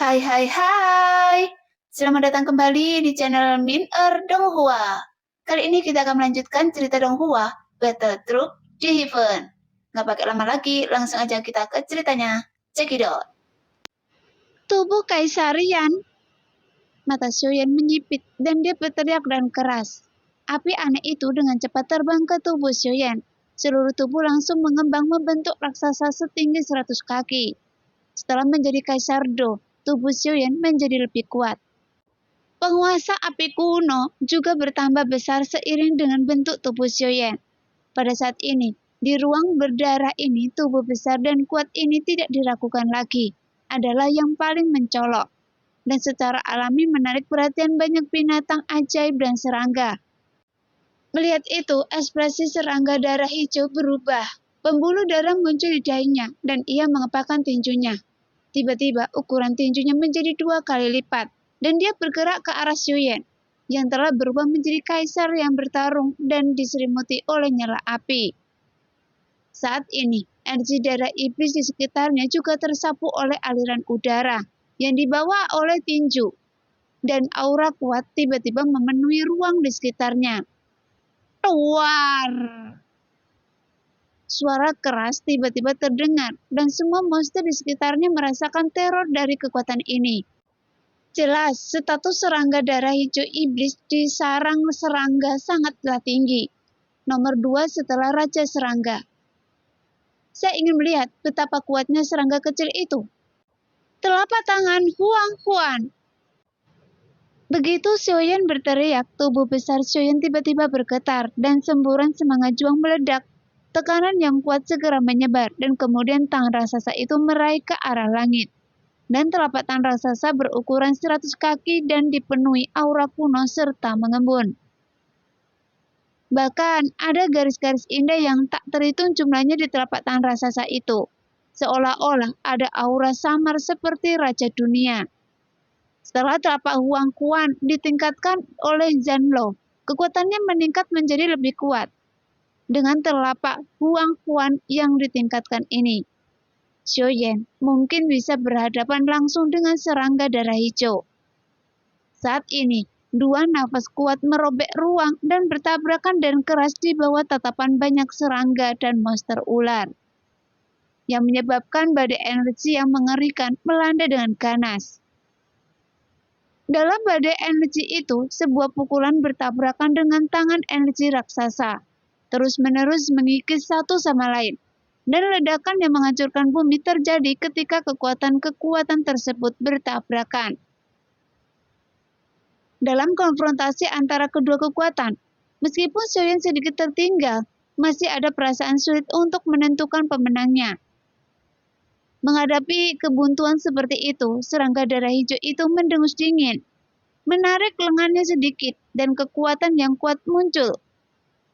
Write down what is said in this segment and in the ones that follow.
Hai hai hai, selamat datang kembali di channel Min Donghua. Kali ini kita akan melanjutkan cerita Donghua, Battle Troop di Heaven. Nggak pakai lama lagi, langsung aja kita ke ceritanya. Check it out. Tubuh Kaisar Yan. Mata Xiaoyan menyipit dan dia berteriak dan keras. Api aneh itu dengan cepat terbang ke tubuh Xiaoyan. Seluruh tubuh langsung mengembang membentuk raksasa setinggi 100 kaki. Setelah menjadi Kaisar Do, tubuh Xiaoyan menjadi lebih kuat. Penguasa api kuno juga bertambah besar seiring dengan bentuk tubuh Xiaoyan. Pada saat ini, di ruang berdarah ini, tubuh besar dan kuat ini tidak diragukan lagi, adalah yang paling mencolok, dan secara alami menarik perhatian banyak binatang ajaib dan serangga. Melihat itu, ekspresi serangga darah hijau berubah. Pembuluh darah muncul di dahinya, dan ia mengepakkan tinjunya. Tiba-tiba, ukuran tinjunya menjadi 2 kali lipat, dan dia bergerak ke arah Xiaoyan, yang telah berubah menjadi kaisar yang bertarung dan diselimuti oleh nyala api. Saat ini, energi darah iblis di sekitarnya juga tersapu oleh aliran udara yang dibawa oleh tinju, dan aura kuat tiba-tiba memenuhi ruang di sekitarnya. Tuar! Suara keras tiba-tiba terdengar, dan semua monster di sekitarnya merasakan teror dari kekuatan ini. Jelas, status serangga darah hijau iblis di sarang serangga sangatlah tinggi. Nomor 2 setelah Raja Serangga. Saya ingin melihat betapa kuatnya serangga kecil itu. Telapak tangan Huang Huan. Begitu Xiaoyan berteriak, tubuh besar Xiaoyan tiba-tiba bergetar dan semburan semangat juang meledak. Tekanan yang kuat segera menyebar dan kemudian tangan raksasa itu meraih ke arah langit. Dan telapak tangan raksasa berukuran 100 kaki dan dipenuhi aura kuno serta mengembun. Bahkan ada garis-garis indah yang tak terhitung jumlahnya di telapak tangan raksasa itu. Seolah-olah ada aura samar seperti Raja Dunia. Setelah telapak Huang Huan ditingkatkan oleh Zanlo, kekuatannya meningkat menjadi lebih kuat. Dengan telapak Huang Huan yang ditingkatkan ini, Xiaoyan mungkin bisa berhadapan langsung dengan serangga darah hijau. Saat ini, 2 nafas kuat merobek ruang dan bertabrakan dan keras di bawah tatapan banyak serangga dan monster ular, yang menyebabkan badai energi yang mengerikan melanda dengan ganas. Dalam badai energi itu, sebuah pukulan bertabrakan dengan tangan energi raksasa, terus-menerus mengikis satu sama lain, dan ledakan yang menghancurkan bumi terjadi ketika kekuatan-kekuatan tersebut bertabrakan. Dalam konfrontasi antara kedua kekuatan, meskipun Xiaoyan sedikit tertinggal, masih ada perasaan sulit untuk menentukan pemenangnya. Menghadapi kebuntuan seperti itu, serangga darah hijau itu mendengus dingin, menarik lengannya sedikit, dan kekuatan yang kuat muncul.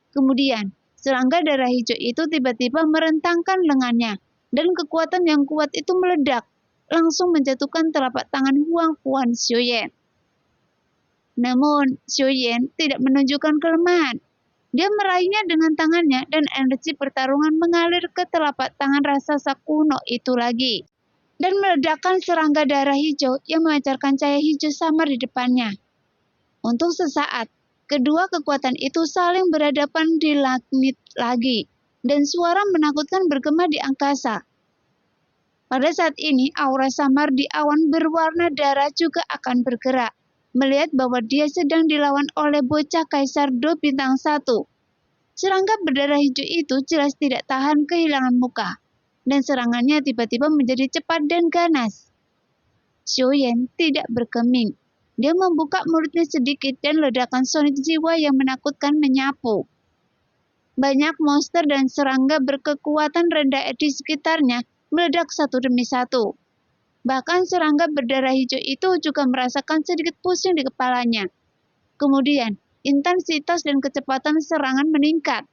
Kemudian, serangga darah hijau itu tiba-tiba merentangkan lengannya, dan kekuatan yang kuat itu meledak, langsung menjatuhkan telapak tangan Huang Huan Xiaoyan. Namun, Xiaoyan tidak menunjukkan kelemahan. Dia meraihnya dengan tangannya dan energi pertarungan mengalir ke telapak tangan raksasa kuno itu lagi, dan meledakkan serangga darah hijau yang memancarkan cahaya hijau samar di depannya. Untuk sesaat, kedua kekuatan itu saling berhadapan di langit lagi, dan suara menakutkan bergema di angkasa. Pada saat ini, aura samar di awan berwarna darah juga akan bergerak, melihat bahwa dia sedang dilawan oleh bocah Kaisar Do bintang 1. Serangga berdarah hijau itu jelas tidak tahan kehilangan muka, dan serangannya tiba-tiba menjadi cepat dan ganas. Xiaoyan tidak bergeming. Dia membuka mulutnya sedikit dan ledakan sonik jiwa yang menakutkan menyapu. Banyak monster dan serangga berkekuatan rendah di sekitarnya meledak satu demi satu. Bahkan serangga berdarah hijau itu juga merasakan sedikit pusing di kepalanya. Kemudian, intensitas dan kecepatan serangan meningkat.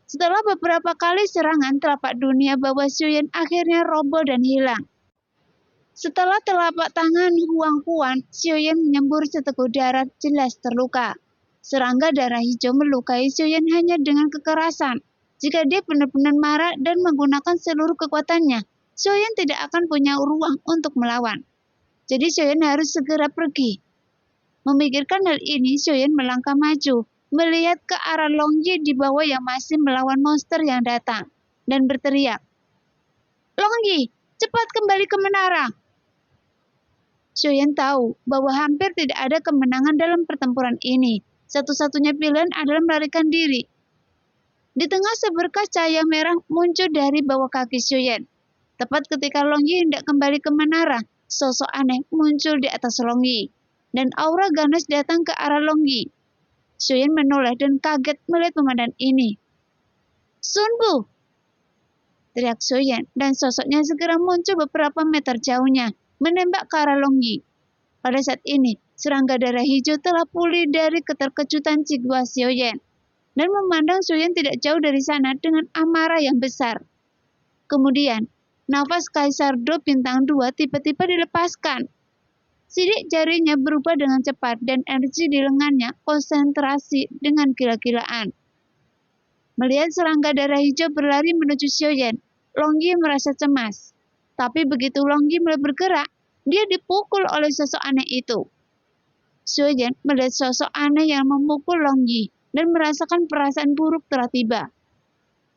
Setelah beberapa kali serangan, telapak dunia bawah Xiaoyan akhirnya roboh dan hilang. Setelah telapak tangan Huang Huan, Xiaoyan menyembur seteguk darah jelas terluka. Serangga darah hijau melukai Xiaoyan hanya dengan kekerasan. Jika dia benar-benar marah dan menggunakan seluruh kekuatannya, Xiaoyan tidak akan punya ruang untuk melawan. Jadi Xiaoyan harus segera pergi. Memikirkan hal ini, Xiaoyan melangkah maju, melihat ke arah Long Yi di bawah yang masih melawan monster yang datang, dan berteriak, "Long Yi, cepat kembali ke menara!" Xiaoyan tahu bahwa hampir tidak ada kemenangan dalam pertempuran ini. Satu-satunya pilihan adalah melarikan diri. Di tengah seberkas cahaya merah muncul dari bawah kaki Xiaoyan. Tepat ketika Long Yi hendak kembali ke menara, sosok aneh muncul di atas Long Yi, dan aura ganas datang ke arah Long Yi. Xiaoyan menoleh dan kaget melihat pemandangan ini. "Sun Bu!" teriak Xiaoyan, dan sosoknya segera muncul beberapa meter jauhnya, menembak ke arah Long Yi. Pada saat ini, serangga darah hijau telah pulih dari keterkejutan jiwa Xiaoyan, dan memandang Xiaoyan tidak jauh dari sana dengan amarah yang besar. Kemudian, nafas Kaisar Do Bintang 2 tiba-tiba dilepaskan. Sidik jarinya berubah dengan cepat dan energi di lengannya konsentrasi dengan gila-gilaan. Melihat serangga darah hijau berlari menuju Xiaoyan, Long Yi merasa cemas. Tapi begitu Long Yi mulai bergerak, dia dipukul oleh sosok aneh itu. Xiaoyan melihat sosok aneh yang memukul Long Yi dan merasakan perasaan buruk telah tiba.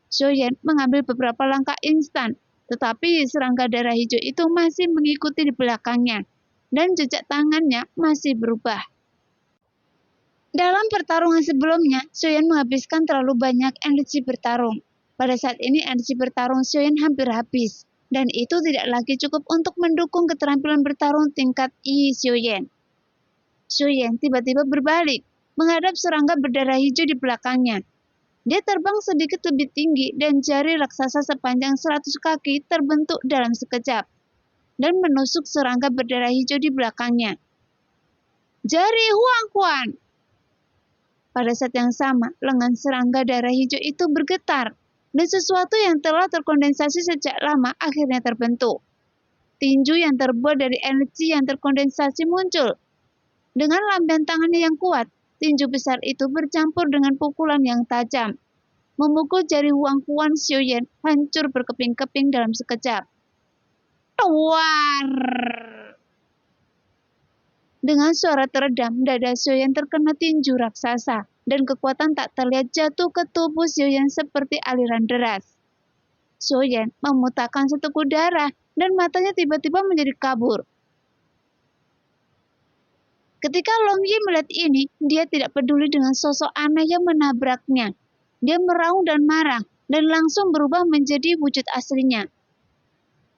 Xiaoyan mengambil beberapa langkah instan, tetapi serangga darah hijau itu masih mengikuti di belakangnya, dan jejak tangannya masih berubah. Dalam pertarungan sebelumnya, Xiaoyan menghabiskan terlalu banyak energi bertarung. Pada saat ini energi bertarung Xiaoyan hampir habis, dan itu tidak lagi cukup untuk mendukung keterampilan bertarung tingkat Yi Xiaoyan. Xiaoyan tiba-tiba berbalik, menghadap serangga berdarah hijau di belakangnya. Dia terbang sedikit lebih tinggi dan jari raksasa sepanjang 100 kaki terbentuk dalam sekejap dan menusuk serangga berdarah hijau di belakangnya. "Jari Huang Quan!" Pada saat yang sama, lengan serangga darah hijau itu bergetar, dan sesuatu yang telah terkondensasi sejak lama akhirnya terbentuk. Tinju yang terbuat dari energi yang terkondensasi muncul. Dengan lambaian tangannya yang kuat, tinju besar itu bercampur dengan pukulan yang tajam, memukul jari Huang Quan Xiaoyan hancur berkeping-keping dalam sekejap. "War!" Dengan suara teredam, dada Xiaoyan terkena tinju raksasa, dan kekuatan tak terlihat jatuh ke tubuh Xiaoyan seperti aliran deras. Xiaoyan memuntahkan seteguk darah, dan matanya tiba-tiba menjadi kabur. Ketika Long Yi melihat ini, dia tidak peduli dengan sosok aneh yang menabraknya. Dia meraung dan marah, dan langsung berubah menjadi wujud aslinya.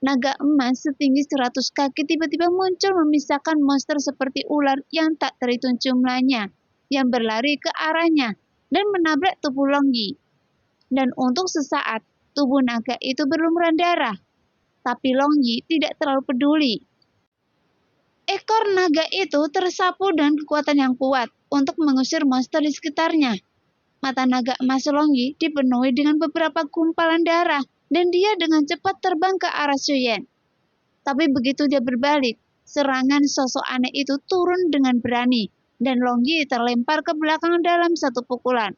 Naga emas setinggi 100 kaki tiba-tiba muncul memisahkan monster seperti ular yang tak terhitung jumlahnya, yang berlari ke arahnya, dan menabrak tubuh Long Yi. Dan untuk sesaat, tubuh naga itu berlumuran darah. Tapi Long Yi tidak terlalu peduli. Ekor naga itu tersapu dengan kekuatan yang kuat untuk mengusir monster di sekitarnya. Mata naga emas Long Yi dipenuhi dengan beberapa gumpalan darah, dan dia dengan cepat terbang ke arah Xiaoyan. Tapi begitu dia berbalik, serangan sosok aneh itu turun dengan berani, dan Long Yi terlempar ke belakang dalam satu pukulan.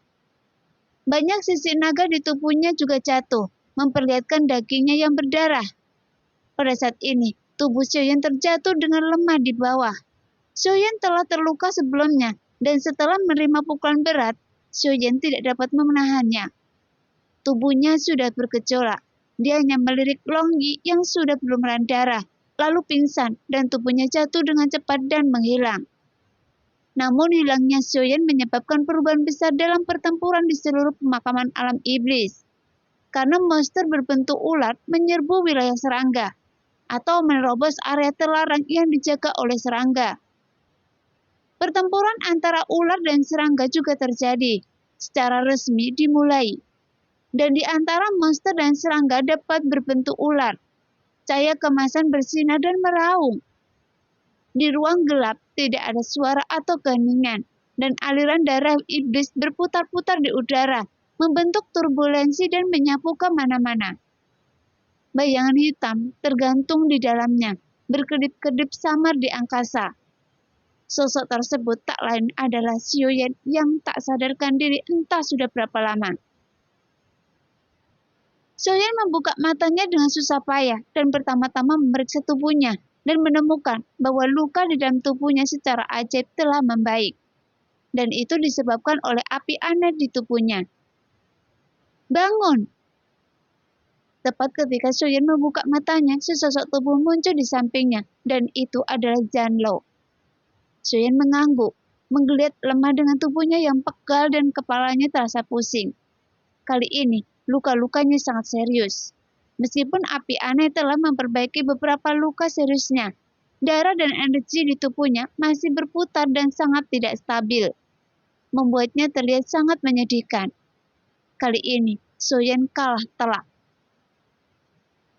Banyak sisik naga di tubuhnya juga jatuh, memperlihatkan dagingnya yang berdarah. Pada saat ini, tubuh Xiaoyan terjatuh dengan lemah di bawah. Xiaoyan telah terluka sebelumnya, dan setelah menerima pukulan berat, Xiaoyan tidak dapat menahannya. Tubuhnya sudah bergejolak. Dia hanya melirik Long Yi yang sudah berlumuran darah, lalu pingsan, dan tubuhnya jatuh dengan cepat dan menghilang. Namun hilangnya Xiaoyan menyebabkan perubahan besar dalam pertempuran di seluruh pemakaman alam iblis. Karena monster berbentuk ular menyerbu wilayah serangga, atau menerobos area terlarang yang dijaga oleh serangga. Pertempuran antara ular dan serangga juga terjadi, secara resmi dimulai. Dan di antara monster dan serangga dapat berbentuk ular. Cahaya kemasan bersinar dan meraung. Di ruang gelap tidak ada suara atau keheningan, dan aliran darah iblis berputar-putar di udara, membentuk turbulensi dan menyapu ke mana-mana. Bayangan hitam tergantung di dalamnya, berkedip-kedip samar di angkasa. Sosok tersebut tak lain adalah Xiaoyan yang tak sadarkan diri entah sudah berapa lama. Xiaoyan membuka matanya dengan susah payah dan pertama-tama memeriksa tubuhnya, dan menemukan bahwa luka di dalam tubuhnya secara ajaib telah membaik. Dan itu disebabkan oleh api aneh di tubuhnya. Bangun! Tepat ketika Soyen membuka matanya, sesosok tubuh muncul di sampingnya, dan itu adalah Janlo. Soyen mengangguk, menggeliat lemah dengan tubuhnya yang pegal dan kepalanya terasa pusing. Kali ini, luka-lukanya sangat serius. Meskipun api aneh telah memperbaiki beberapa luka seriusnya, darah dan energi di tubuhnya masih berputar dan sangat tidak stabil, membuatnya terlihat sangat menyedihkan. Kali ini, Soyen kalah telak.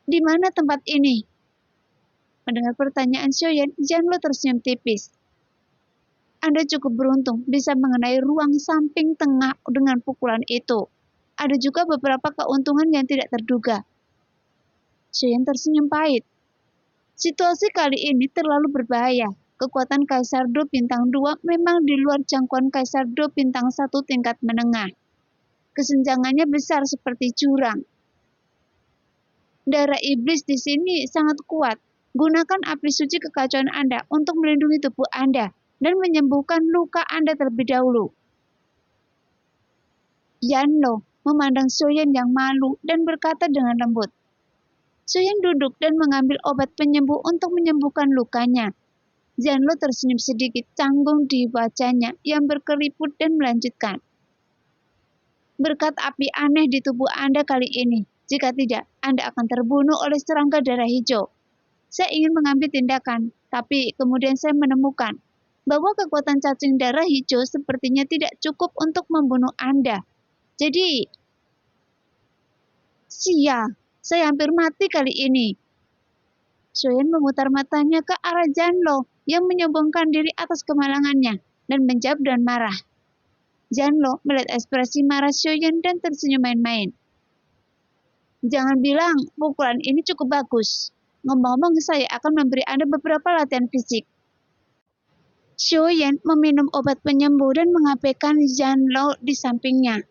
Di mana tempat ini? Mendengar pertanyaan Soyen, Janlo tersenyum tipis. Anda cukup beruntung bisa mengenai ruang samping tengah dengan pukulan itu. Ada juga beberapa keuntungan yang tidak terduga. Soyen tersenyum pahit. Situasi kali ini terlalu berbahaya. Kekuatan Kaisar Do Bintang 2 memang di luar jangkauan Kaisar Do Bintang 1 tingkat menengah. Kesenjangannya besar seperti jurang. Darah iblis di sini sangat kuat. Gunakan api suci kekacauan Anda untuk melindungi tubuh Anda dan menyembuhkan luka Anda terlebih dahulu. Janlo memandang Soyen yang malu dan berkata dengan lembut. Soyen duduk dan mengambil obat penyembuh untuk menyembuhkan lukanya. Janlo tersenyum sedikit canggung di wajahnya yang berkeriput dan melanjutkan. Berkat api aneh di tubuh Anda kali ini, jika tidak, Anda akan terbunuh oleh serangga darah hijau. Saya ingin mengambil tindakan, tapi kemudian saya menemukan bahwa kekuatan cacing darah hijau sepertinya tidak cukup untuk membunuh Anda. Jadi, sial, saya hampir mati kali ini. Soyen memutar matanya ke arah Janlo yang menyombongkan diri atas kemalangannya dan menjawab dengan marah. Janlo melihat ekspresi marah Soyen dan tersenyum main-main. Jangan bilang pukulan ini cukup bagus. Ngomong-ngomong, saya akan memberi Anda beberapa latihan fisik. Soyen meminum obat penyembuh dan mengabaikan Janlo di sampingnya.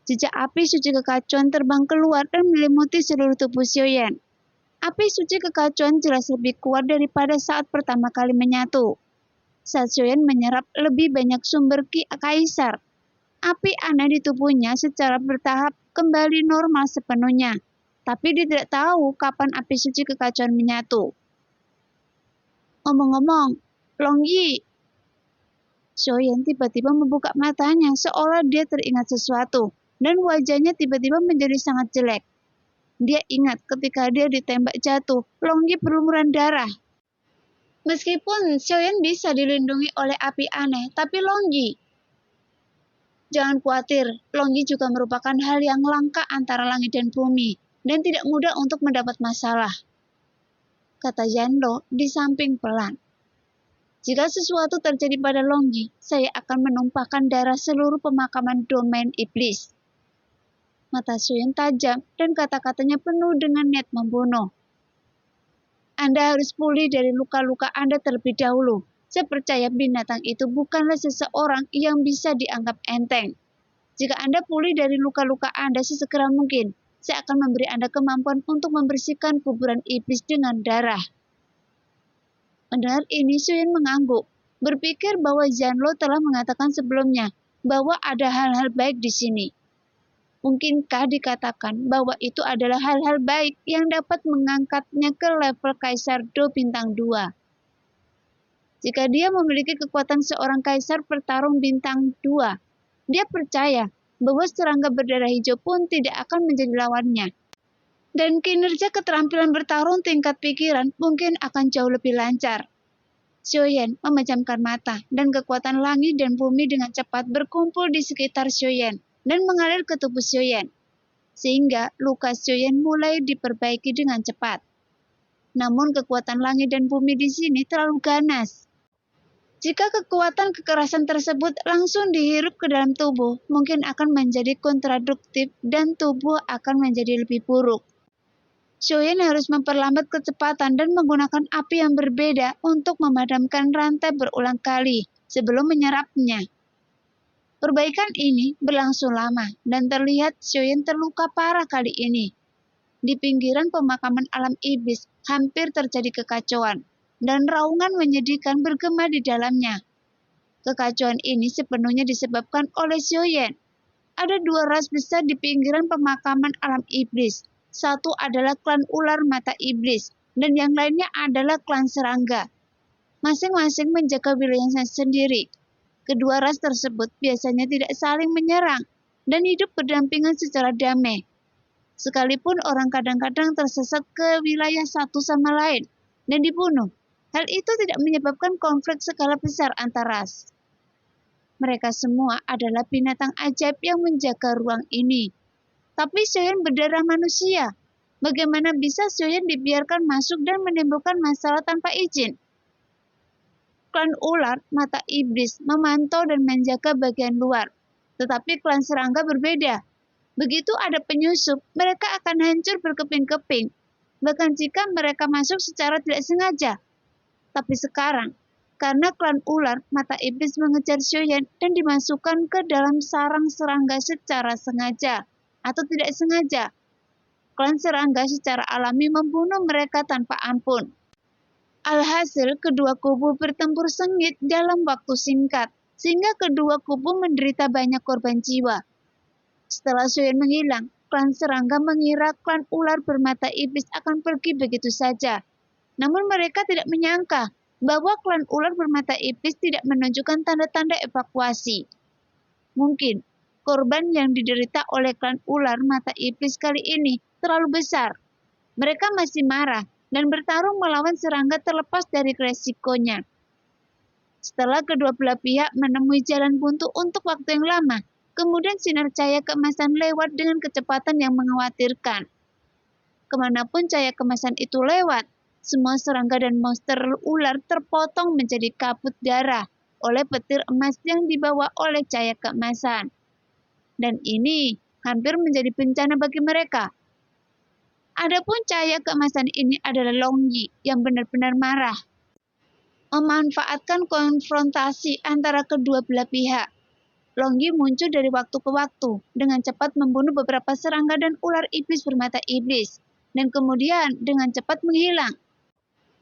Jejak api suci kekacauan terbang keluar dan menyelimuti seluruh tubuh Soyen. Api suci kekacauan jelas lebih kuat daripada saat pertama kali menyatu. Saat Soyen menyerap lebih banyak sumber Ki Kaisar, api aneh di tubuhnya secara bertahap kembali normal sepenuhnya. Tapi dia tidak tahu kapan api suci kekacauan menyatu. Ngomong-ngomong, Longyi. Soyen tiba-tiba membuka matanya seolah dia teringat sesuatu, dan wajahnya tiba-tiba menjadi sangat jelek. Dia ingat ketika dia ditembak jatuh, Longyi berlumuran darah. Meskipun Soyen bisa dilindungi oleh api aneh, tapi Longyi. Jangan khawatir, Longyi juga merupakan hal yang langka antara langit dan bumi, dan tidak mudah untuk mendapat masalah. Kata Janlo di samping pelan. Jika sesuatu terjadi pada Longyi, saya akan menumpahkan darah seluruh pemakaman domain iblis. Mata Soyen tajam dan kata-katanya penuh dengan niat membunuh. Anda harus pulih dari luka-luka Anda terlebih dahulu. Saya percaya binatang itu bukanlah seseorang yang bisa dianggap enteng. Jika Anda pulih dari luka-luka Anda sesegera mungkin, saya akan memberi Anda kemampuan untuk membersihkan kuburan iblis dengan darah. Mendengar ini, Soyen mengangguk, berpikir bahwa Janlo telah mengatakan sebelumnya bahwa ada hal-hal baik di sini. Mungkinkah dikatakan bahwa itu adalah hal-hal baik yang dapat mengangkatnya ke level Kaisar Do Bintang 2? Jika dia memiliki kekuatan seorang Kaisar Pertarung Bintang 2, dia percaya bahwa serangga berdarah hijau pun tidak akan menjadi lawannya. Dan kinerja keterampilan bertarung tingkat pikiran mungkin akan jauh lebih lancar. Soyen memejamkan mata dan kekuatan langit dan bumi dengan cepat berkumpul di sekitar Soyen dan mengalir ke tubuh Soyen, sehingga luka Soyen mulai diperbaiki dengan cepat. Namun kekuatan langit dan bumi di sini terlalu ganas. Jika kekuatan kekerasan tersebut langsung dihirup ke dalam tubuh, mungkin akan menjadi kontraduktif dan tubuh akan menjadi lebih buruk. Soyen harus memperlambat kecepatan dan menggunakan api yang berbeda untuk memadamkan rantai berulang kali sebelum menyerapnya. Perbaikan ini berlangsung lama dan terlihat Soyen terluka parah kali ini. Di pinggiran pemakaman alam iblis hampir terjadi kekacauan, dan raungan menyedihkan bergema di dalamnya. Kekacauan ini sepenuhnya disebabkan oleh Xiaoyan. Ada dua ras besar di pinggiran pemakaman alam iblis. Satu adalah klan ular mata iblis, dan yang lainnya adalah klan serangga. Masing-masing menjaga wilayahnya sendiri. Kedua ras tersebut biasanya tidak saling menyerang dan hidup berdampingan secara damai. Sekalipun orang kadang-kadang tersesat ke wilayah satu sama lain dan dibunuh, hal itu tidak menyebabkan konflik skala besar antar ras. Mereka semua adalah binatang ajaib yang menjaga ruang ini. Tapi Xiaoyan berdarah manusia. Bagaimana bisa Xiaoyan dibiarkan masuk dan menimbulkan masalah tanpa izin? Klan ular mata iblis memantau dan menjaga bagian luar. Tetapi klan serangga berbeda. Begitu ada penyusup, mereka akan hancur berkeping-keping. Bahkan jika mereka masuk secara tidak sengaja. Tapi sekarang, karena klan ular mata iblis mengejar Xiaoyan dan dimasukkan ke dalam sarang serangga secara sengaja atau tidak sengaja, klan serangga secara alami membunuh mereka tanpa ampun. Alhasil, kedua kubu bertempur sengit dalam waktu singkat, sehingga kedua kubu menderita banyak korban jiwa. Setelah Xiaoyan menghilang, klan serangga mengira klan ular bermata iblis akan pergi begitu saja. Namun mereka tidak menyangka bahwa klan ular bermata iblis tidak menunjukkan tanda-tanda evakuasi. Mungkin korban yang diderita oleh klan ular mata iblis kali ini terlalu besar. Mereka masih marah dan bertarung melawan serangga terlepas dari resikonya. Setelah kedua belah pihak menemui jalan buntu untuk waktu yang lama, kemudian sinar cahaya keemasan lewat dengan kecepatan yang mengkhawatirkan. Kemanapun cahaya kemasan itu lewat, semua serangga dan monster ular terpotong menjadi kabut darah oleh petir emas yang dibawa oleh cahaya keemasan. Dan ini hampir menjadi bencana bagi mereka. Adapun cahaya keemasan ini adalah Longyi yang benar-benar marah. Memanfaatkan konfrontasi antara kedua belah pihak, Longyi muncul dari waktu ke waktu dengan cepat membunuh beberapa serangga dan ular iblis bermata iblis, dan kemudian dengan cepat menghilang.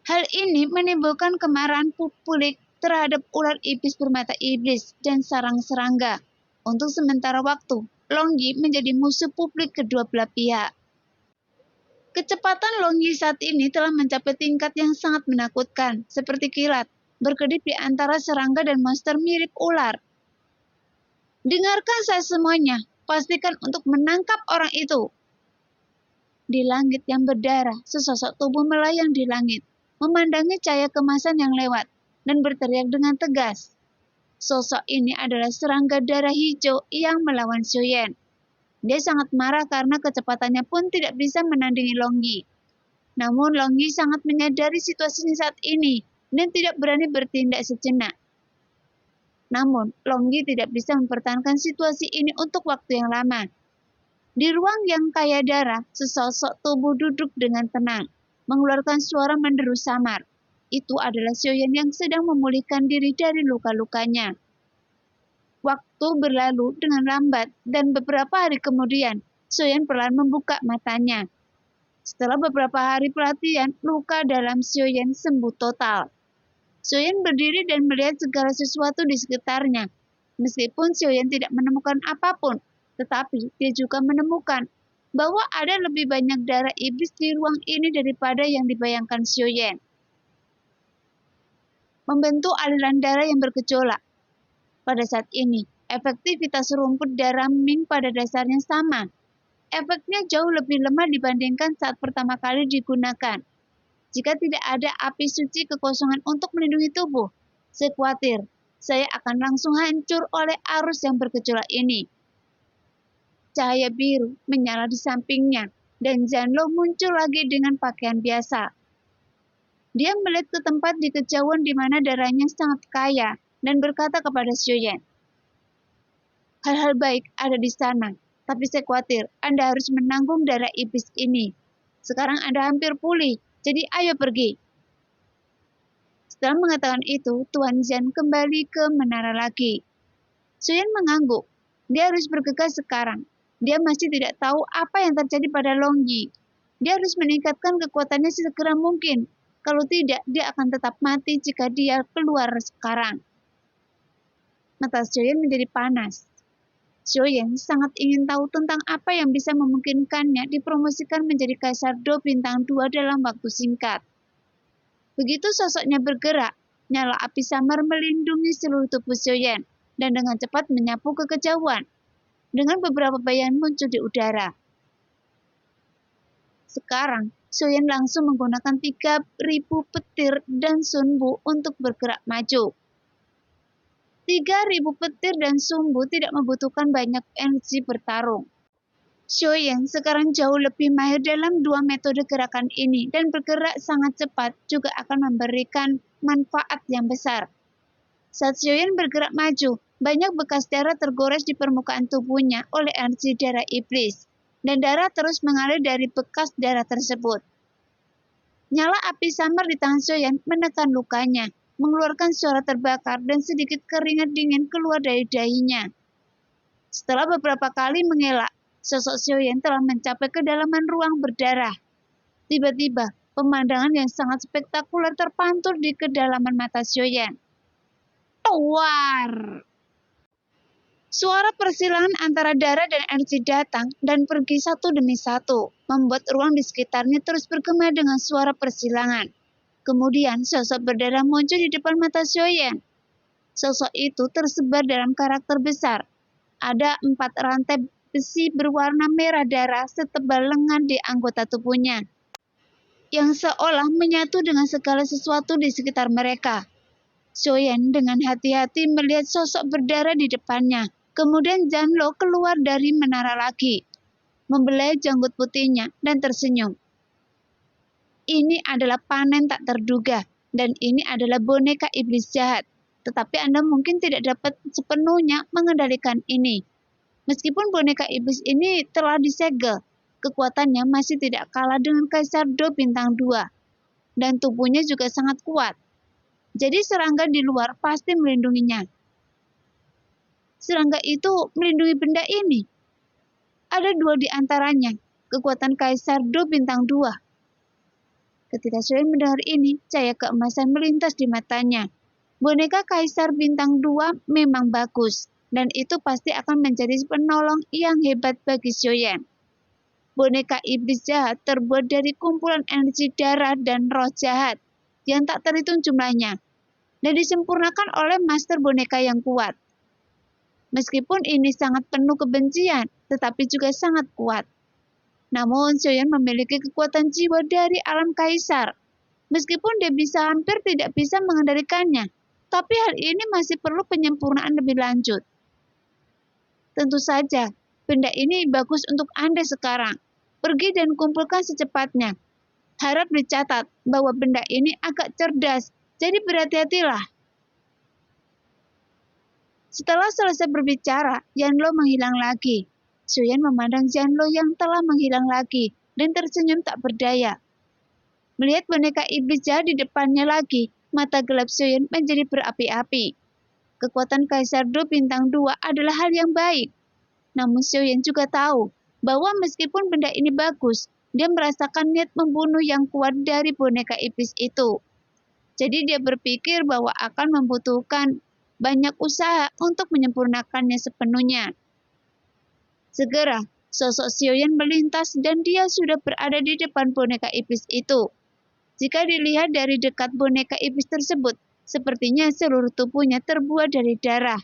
Hal ini menimbulkan kemarahan publik terhadap ular iblis bermata iblis dan sarang serangga. Untuk sementara waktu, Longyi menjadi musuh publik kedua belah pihak. Kecepatan Longyi saat ini telah mencapai tingkat yang sangat menakutkan, seperti kilat, berkedip di antara serangga dan monster mirip ular. Dengarkan saya semuanya, pastikan untuk menangkap orang itu. Di langit yang berdarah, sesosok tubuh melayang di langit, memandangi cahaya kemasan yang lewat, dan berteriak dengan tegas. Sosok ini adalah serangga darah hijau yang melawan Xiaoyan. Dia sangat marah karena kecepatannya pun tidak bisa menandingi Longyi. Namun Longyi sangat menyadari situasinya saat ini dan tidak berani bertindak sejenak. Namun Longyi tidak bisa mempertahankan situasi ini untuk waktu yang lama. Di ruang yang kaya darah, sesosok tubuh duduk dengan tenang, mengeluarkan suara menderu samar. Itu adalah Xiaoyan yang sedang memulihkan diri dari luka-lukanya. Waktu berlalu dengan lambat dan beberapa hari kemudian, Xiaoyan perlahan membuka matanya. Setelah beberapa hari pelatihan, luka dalam Xiaoyan sembuh total. Xiaoyan berdiri dan melihat segala sesuatu di sekitarnya. Meskipun Xiaoyan tidak menemukan apapun, tetapi dia juga menemukan bahwa ada lebih banyak darah iblis di ruang ini daripada yang dibayangkan Xiaoyan. Membentuk aliran darah yang bergejolak. Pada saat ini, efektivitas rumput darah Ming pada dasarnya sama. Efeknya jauh lebih lemah dibandingkan saat pertama kali digunakan. Jika tidak ada api suci kekosongan untuk melindungi tubuh, saya khawatir saya akan langsung hancur oleh arus yang bergejolak ini. Cahaya biru menyala di sampingnya, dan Zhanlo muncul lagi dengan pakaian biasa. Dia melihat ke tempat di kejauhan di mana darahnya sangat kaya, dan berkata kepada Xiaoyan, "Hal-hal baik ada di sana, tapi saya khawatir Anda harus menanggung darah iblis ini. Sekarang Anda hampir pulih, jadi ayo pergi." Setelah mengatakan itu, Tuan Zhan kembali ke menara lagi. Xiaoyan mengangguk. Dia harus bergegas sekarang. Dia masih tidak tahu apa yang terjadi pada Longyi. Dia harus meningkatkan kekuatannya sesegera mungkin. Kalau tidak, dia akan tetap mati jika dia keluar sekarang. Mata Xiaoyan menjadi panas. Xiaoyan sangat ingin tahu tentang apa yang bisa memungkinkannya dipromosikan menjadi Kaisar Do Bintang 2 dalam waktu singkat. Begitu sosoknya bergerak, nyala api samar melindungi seluruh tubuh Xiaoyan dan dengan cepat menyapu ke kejauhan. Dengan beberapa bayangan muncul di udara. Sekarang, Xiaoyan langsung menggunakan 3.000 petir dan sunbu untuk bergerak maju. 3.000 petir dan sunbu tidak membutuhkan banyak energi bertarung. Xiaoyan sekarang jauh lebih mahir dalam dua metode gerakan ini dan bergerak sangat cepat juga akan memberikan manfaat yang besar. Saat Xiaoyan bergerak maju, banyak bekas darah tergores di permukaan tubuhnya oleh energi darah iblis, dan darah terus mengalir dari bekas darah tersebut. Nyala api samar di tangan Xiaoyan menekan lukanya, mengeluarkan suara terbakar dan sedikit keringat dingin keluar dari dahinya. Setelah beberapa kali mengelak, sosok Xiaoyan telah mencapai kedalaman ruang berdarah. Tiba-tiba, pemandangan yang sangat spektakuler terpantul di kedalaman mata Xiaoyan. War! Suara persilangan antara darah dan energi datang dan pergi satu demi satu, membuat ruang di sekitarnya terus bergema dengan suara persilangan. Kemudian sosok berdarah muncul di depan mata Xiaoyan. Sosok itu tersebar dalam karakter besar. Ada 4 rantai besi berwarna merah darah setebal lengan di anggota tubuhnya, yang seolah menyatu dengan segala sesuatu di sekitar mereka. Xiaoyan dengan hati-hati melihat sosok berdarah di depannya. Kemudian Janlo keluar dari menara lagi, membelai janggut putihnya dan tersenyum. Ini adalah panen tak terduga, dan ini adalah boneka iblis jahat. Tetapi Anda mungkin tidak dapat sepenuhnya mengendalikan ini. Meskipun boneka iblis ini telah disegel, kekuatannya masih tidak kalah dengan Kaisar Do Bintang 2, dan tubuhnya juga sangat kuat. Jadi serangga di luar pasti melindunginya. Serangga itu melindungi benda ini. Ada 2 di antaranya, kekuatan Kaisar Do Bintang 2. Ketika Xiaoyan mendengar ini, cahaya keemasan melintas di matanya. Boneka Kaisar Bintang 2 memang bagus, dan itu pasti akan menjadi penolong yang hebat bagi Xiaoyan. Boneka iblis jahat terbuat dari kumpulan energi darah dan roh jahat yang tak terhitung jumlahnya, dan disempurnakan oleh master boneka yang kuat. Meskipun ini sangat penuh kebencian, tetapi juga sangat kuat. Namun, Xiaoyan memiliki kekuatan jiwa dari alam kaisar. Meskipun dia hampir tidak bisa mengendalikannya, tapi hal ini masih perlu penyempurnaan lebih lanjut. Tentu saja, benda ini bagus untuk Anda sekarang. Pergi dan kumpulkan secepatnya. Harap dicatat bahwa benda ini agak cerdas, jadi berhati-hatilah. Setelah selesai berbicara, Janlo menghilang lagi. Xiaoyan memandang Janlo yang telah menghilang lagi dan tersenyum tak berdaya. Melihat boneka iblis jahat di depannya lagi, mata gelap Xiaoyan menjadi berapi-api. Kekuatan Kaisar Do Bintang 2 adalah hal yang baik. Namun Xiaoyan juga tahu bahwa meskipun benda ini bagus, dia merasakan niat membunuh yang kuat dari boneka iblis itu. Jadi dia berpikir bahwa akan membutuhkan banyak usaha untuk menyempurnakannya sepenuhnya. Segera, sosok Xiaoyan melintas dan dia sudah berada di depan boneka iblis itu. Jika dilihat dari dekat boneka iblis tersebut, sepertinya seluruh tubuhnya terbuat dari darah.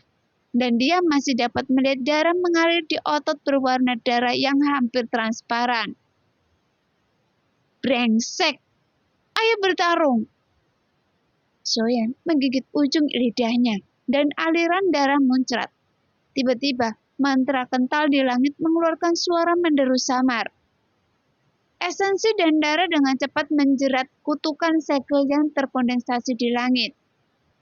Dan dia masih dapat melihat darah mengalir di otot berwarna darah yang hampir transparan. Brengsek! Ayo bertarung! Xiaoyan menggigit ujung lidahnya, dan aliran darah muncrat. Tiba-tiba, mantra kental di langit mengeluarkan suara menderu samar. Esensi dan darah dengan cepat menjerat kutukan segel yang terkondensasi di langit.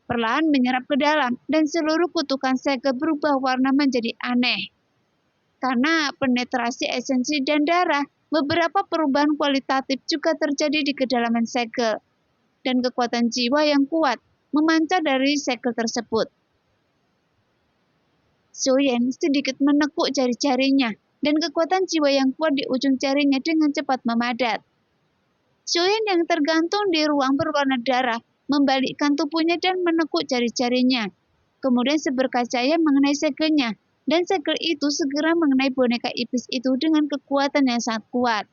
Perlahan menyerap ke dalam, dan seluruh kutukan segel berubah warna menjadi aneh. Karena penetrasi esensi dan darah, beberapa perubahan kualitatif juga terjadi di kedalaman segel, dan kekuatan jiwa yang kuat memancar dari segel tersebut. Xiaoyan sedikit menekuk jari-jarinya, dan kekuatan jiwa yang kuat di ujung jarinya dengan cepat memadat. Xiaoyan yang tergantung di ruang berwarna darah membalikkan tubuhnya dan menekuk jari-jarinya. Kemudian seberkas cahaya mengenai segelnya, dan segel itu segera mengenai boneka iblis itu dengan kekuatan yang sangat kuat.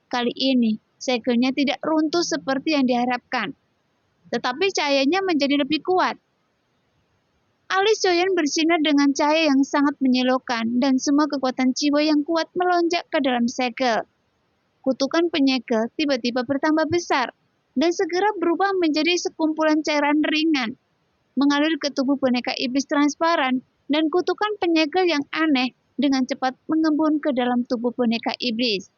Kali ini, segelnya tidak runtuh seperti yang diharapkan, tetapi cahayanya menjadi lebih kuat. Alis Xiaoyan bersinar dengan cahaya yang sangat menyilaukan, dan semua kekuatan jiwa yang kuat melonjak ke dalam segel. Kutukan penyegel tiba-tiba bertambah besar, dan segera berubah menjadi sekumpulan cairan ringan, mengalir ke tubuh boneka iblis transparan, dan kutukan penyegel yang aneh dengan cepat mengembun ke dalam tubuh boneka iblis.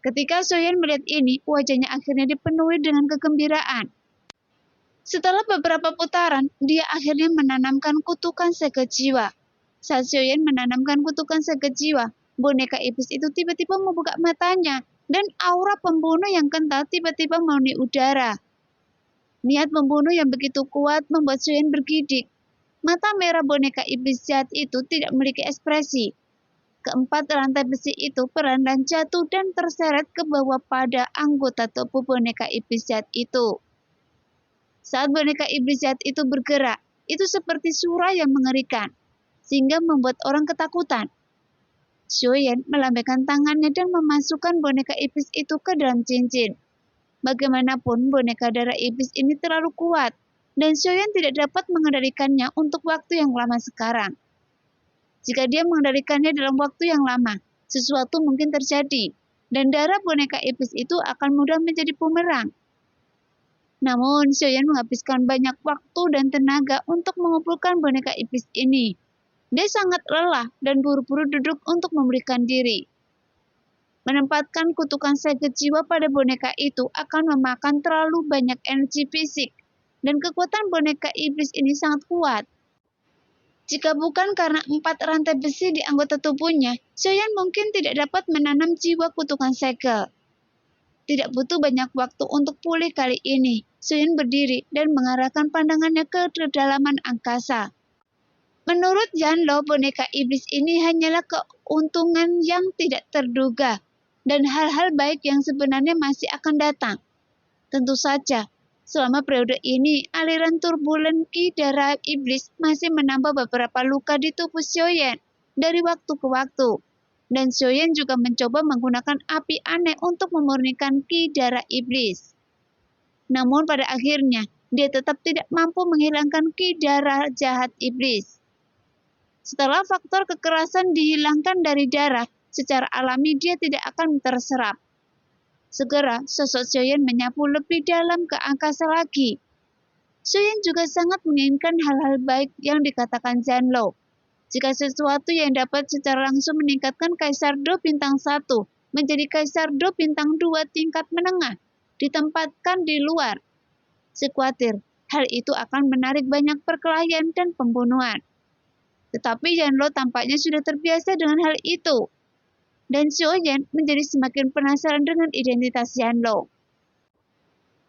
Ketika Xiaoyan melihat ini, wajahnya akhirnya dipenuhi dengan kegembiraan. Setelah beberapa putaran, dia akhirnya menanamkan kutukan segel jiwa. Saat Xiaoyan menanamkan kutukan segel jiwa, boneka iblis itu tiba-tiba membuka matanya, dan aura pembunuh yang kental tiba-tiba memenuhi udara. Niat membunuh yang begitu kuat membuat Xiaoyan bergidik. Mata merah boneka iblis jahat itu tidak memiliki ekspresi. Keempat rantai besi itu perlahan jatuh dan terseret ke bawah pada anggota tubuh boneka iblis jahat itu. Saat boneka iblis jahat itu bergerak, itu seperti surah yang mengerikan, sehingga membuat orang ketakutan. Xiaoyan melambaikan tangannya dan memasukkan boneka iblis itu ke dalam cincin. Bagaimanapun boneka darah iblis ini terlalu kuat, dan Xiaoyan tidak dapat mengendalikannya untuk waktu yang lama sekarang. Jika dia mengendalikannya dalam waktu yang lama, sesuatu mungkin terjadi, dan darah boneka iblis itu akan mudah menjadi bumerang. Namun, Xiaoyan menghabiskan banyak waktu dan tenaga untuk mengumpulkan boneka iblis ini. Dia sangat lelah dan buru-buru duduk untuk memulihkan diri. Menempatkan kutukan segel jiwa pada boneka itu akan memakan terlalu banyak energi fisik, dan kekuatan boneka iblis ini sangat kuat. Jika bukan karena 4 rantai besi di anggota tubuhnya, Xiaoyan mungkin tidak dapat menanam jiwa kutukan segel. Tidak butuh banyak waktu untuk pulih kali ini. Xiaoyan berdiri dan mengarahkan pandangannya ke kedalaman angkasa. Menurut Yanlo, boneka iblis ini hanyalah keuntungan yang tidak terduga, dan hal-hal baik yang sebenarnya masih akan datang. Tentu saja, selama periode ini, aliran turbulen ki darah iblis masih menambah beberapa luka di tubuh Xiaoyan dari waktu ke waktu. Dan Xiaoyan juga mencoba menggunakan api aneh untuk memurnikan ki darah iblis. Namun pada akhirnya, dia tetap tidak mampu menghilangkan ki darah jahat iblis. Setelah faktor kekerasan dihilangkan dari darah, secara alami dia tidak akan terserap. Segera, sosok Xiaoyan menyapu lebih dalam ke angkasa lagi. Xiaoyan juga sangat menginginkan hal-hal baik yang dikatakan Yanlo. Jika sesuatu yang dapat secara langsung meningkatkan Kaisar Do bintang 1 menjadi Kaisar Do bintang 2 tingkat menengah, ditempatkan di luar, sekhawatir hal itu akan menarik banyak perkelahian dan pembunuhan. Tetapi Yanlo tampaknya sudah terbiasa dengan hal itu. Dan Xiaoyan menjadi semakin penasaran dengan identitas Yanlo.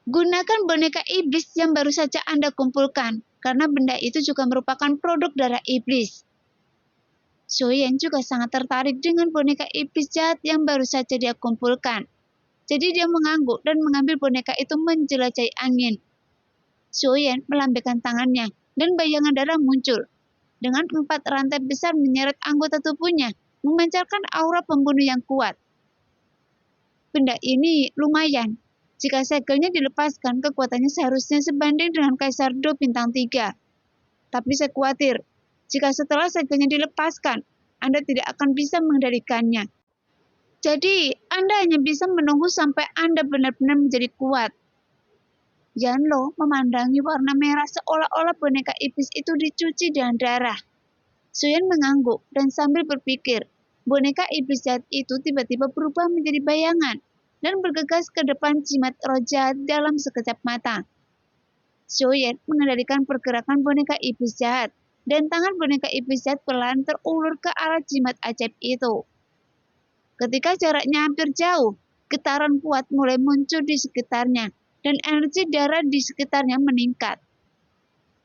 Gunakan boneka iblis yang baru saja Anda kumpulkan, karena benda itu juga merupakan produk darah iblis. Xiaoyan juga sangat tertarik dengan boneka iblis jahat yang baru saja dia kumpulkan. Jadi dia mengangguk dan mengambil boneka itu menjelajahi angin. Xiaoyan melambaikan tangannya, dan bayangan darah muncul. Dengan 4 rantai besar menyeret anggota tubuhnya, memancarkan aura pembunuh yang kuat. Benda ini lumayan. Jika segelnya dilepaskan, kekuatannya seharusnya sebanding dengan Kaisar Do bintang 3. Tapi saya khawatir, jika setelah segelnya dilepaskan, Anda tidak akan bisa mengendalikannya. Jadi, Anda hanya bisa menunggu sampai Anda benar-benar menjadi kuat. Yanlo memandangi warna merah seolah-olah boneka iblis itu dicuci dengan darah. Xiaoyan mengangguk dan sambil berpikir, boneka iblis jahat itu tiba-tiba berubah menjadi bayangan dan bergegas ke depan jimat roh jahat dalam sekejap mata. Xiaoyan mengendalikan pergerakan boneka iblis jahat, dan tangan boneka iblis jahat perlahan terulur ke arah jimat ajaib itu. Ketika jaraknya hampir jauh, getaran kuat mulai muncul di sekitarnya, dan energi darah di sekitarnya meningkat.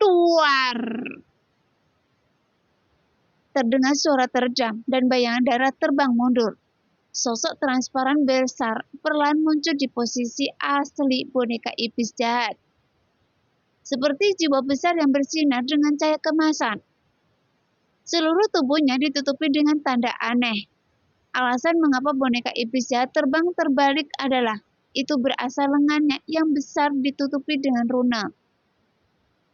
Tuar! Terdengar suara teredam dan bayangan darah terbang mundur. Sosok transparan besar perlahan muncul di posisi asli boneka iblis jahat. Seperti jiwa besar yang bersinar dengan cahaya kemasan. Seluruh tubuhnya ditutupi dengan tanda aneh. Alasan mengapa boneka iblis jahat terbang terbalik adalah itu berasal lengannya yang besar ditutupi dengan runa.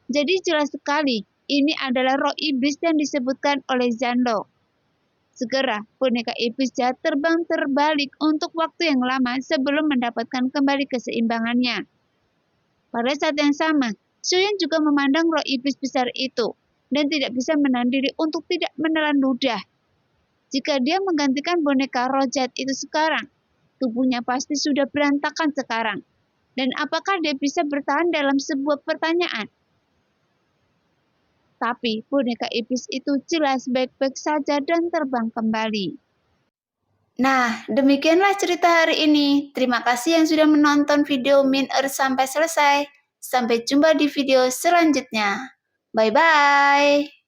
Jadi jelas sekali, ini adalah roh iblis yang disebutkan oleh Zando. Segera, boneka iblis jahat terbang terbalik untuk waktu yang lama sebelum mendapatkan kembali keseimbangannya. Pada saat yang sama, Suyan juga memandang roh iblis besar itu dan tidak bisa menahan diri untuk tidak menelan ludah. Jika dia menggantikan boneka roh jahat itu sekarang, tubuhnya pasti sudah berantakan sekarang. Dan apakah dia bisa bertahan dalam sebuah pertanyaan? Tapi boneka iblis itu jelas baik-baik saja dan terbang kembali. Nah, demikianlah cerita hari ini. Terima kasih yang sudah menonton video Min Earth sampai selesai. Sampai jumpa di video selanjutnya. Bye-bye.